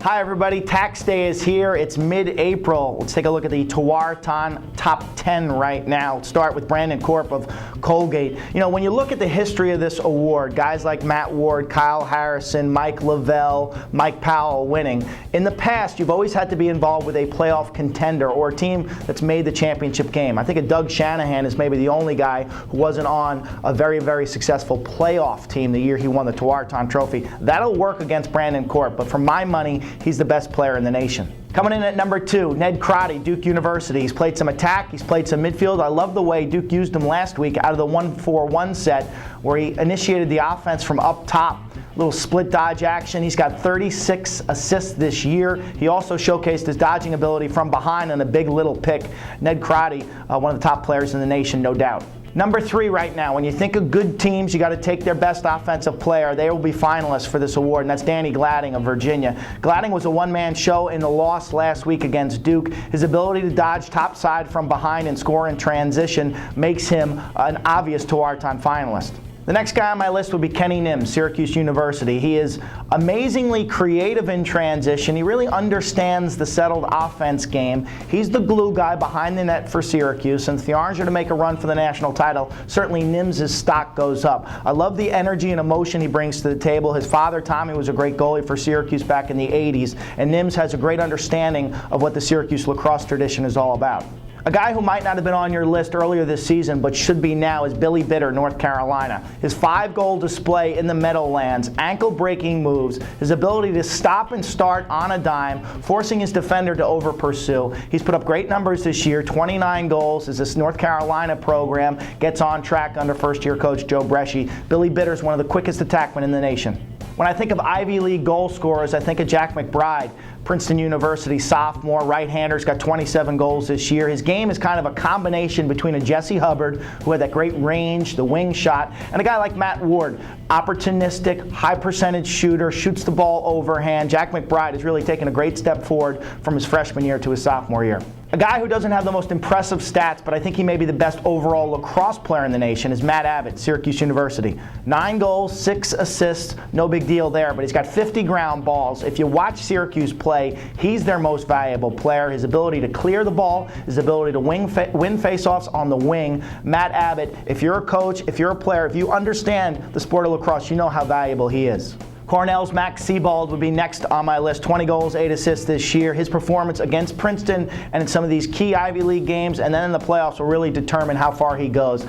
Hi everybody, tax day is here. It's mid-April. Let's take a look at the Tewaaraton top 10 right now. Let's start with Brandon Corp of Colgate. You know, when you look at the history of this award, guys like Matt Ward, Kyle Harrison, Mike Lavelle, Mike Powell winning. In the past, you've always had to be involved with a playoff contender or a team that's made the championship game. I think Doug Shanahan is maybe the only guy who wasn't on a very, very successful playoff team the year he won the Tewaaraton trophy. That'll work against Brandon Corp, but for my money, he's the best player in the nation. Coming in at number 2, Ned Crotty, Duke University. He's played some attack, he's played some midfield. I love the way Duke used him last week out of the 1-4-1 set where he initiated the offense from up top. Little split dodge action. He's got 36 assists this year. He also showcased his dodging ability from behind on a big little pick. Ned Crotty, one of the top players in the nation, no doubt. Number 3 right now, when you think of good teams, you got to take their best offensive player. They will be finalists for this award, and that's Danny Gladding of Virginia. Gladding was a one-man show in the loss last week against Duke. His ability to dodge topside from behind and score in transition makes him an obvious Tewaaraton finalist. The next guy on my list would be Kenny Nims, Syracuse University. He is amazingly creative in transition. He really understands the settled offense game. He's the glue guy behind the net for Syracuse, and if the Orange are to make a run for the national title, certainly Nims' stock goes up. I love the energy and emotion he brings to the table. His father, Tommy, was a great goalie for Syracuse back in the 80s, and Nims has a great understanding of what the Syracuse lacrosse tradition is all about. A guy who might not have been on your list earlier this season but should be now is Billy Bitter, North Carolina. His 5-goal display in the Meadowlands, ankle-breaking moves, his ability to stop and start on a dime, forcing his defender to over-pursue. He's put up great numbers this year, 29 goals as this North Carolina program gets on track under first-year coach Joe Bresci. Billy Bitter is one of the quickest attackmen in the nation. When I think of Ivy League goal scorers, I think of Jack McBride, Princeton University sophomore, right-hander. He's got 27 goals this year. His game is kind of a combination between a Jesse Hubbard, who had that great range, the wing shot, and a guy like Matt Ward, opportunistic, high-percentage shooter, shoots the ball overhand. Jack McBride has really taken a great step forward from his freshman year to his sophomore year. A guy who doesn't have the most impressive stats, but I think he may be the best overall lacrosse player in the nation, is Matt Abbott, Syracuse University. 9 goals, 6 assists, no big deal there, but he's got 50 ground balls. If you watch Syracuse play, he's their most valuable player. His ability to clear the ball, his ability to win faceoffs on the wing. Matt Abbott, if you're a coach, if you're a player, if you understand the sport of lacrosse, you know how valuable he is. Cornell's Max Sebald would be next on my list. 20 goals, 8 assists this year. His performance against Princeton and in some of these key Ivy League games and then in the playoffs will really determine how far he goes.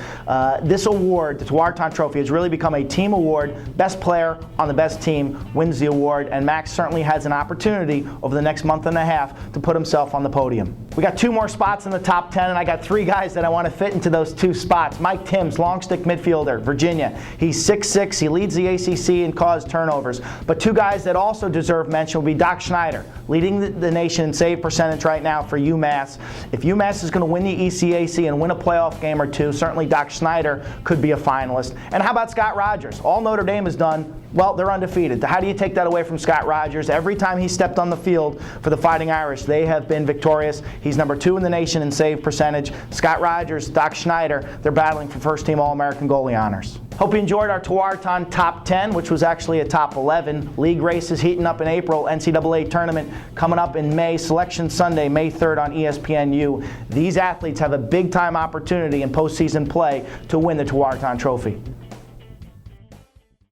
This award, the Tewaaraton Trophy, has really become a team award. Best player on the best team wins the award, and Max certainly has an opportunity over the next month and a half to put himself on the podium. We got 2 more spots in the top 10, and I got 3 guys that I want to fit into those 2 spots. Mike Timms, long stick midfielder, Virginia. He's 6'6", he leads the ACC in caused turnovers. But 2 guys that also deserve mention will be Doc Schneider, leading the nation in save percentage right now for UMass. If UMass is going to win the ECAC and win a playoff game or 2, certainly Doc Schneider could be a finalist. And how about Scott Rogers? All Notre Dame has done, well, they're undefeated. How do you take that away from Scott Rogers? Every time he stepped on the field for the Fighting Irish, they have been victorious. He's number 2 in the nation in save percentage. Scott Rogers, Doc Schneider, they're battling for first-team All-American goalie honors. Hope you enjoyed our Tewaaraton top 10, which was actually a top 11. League races heating up in April. NCAA tournament coming up in May. Selection Sunday, May 3rd on ESPNU. These athletes have a big-time opportunity in postseason play to win the Tewaaraton Trophy.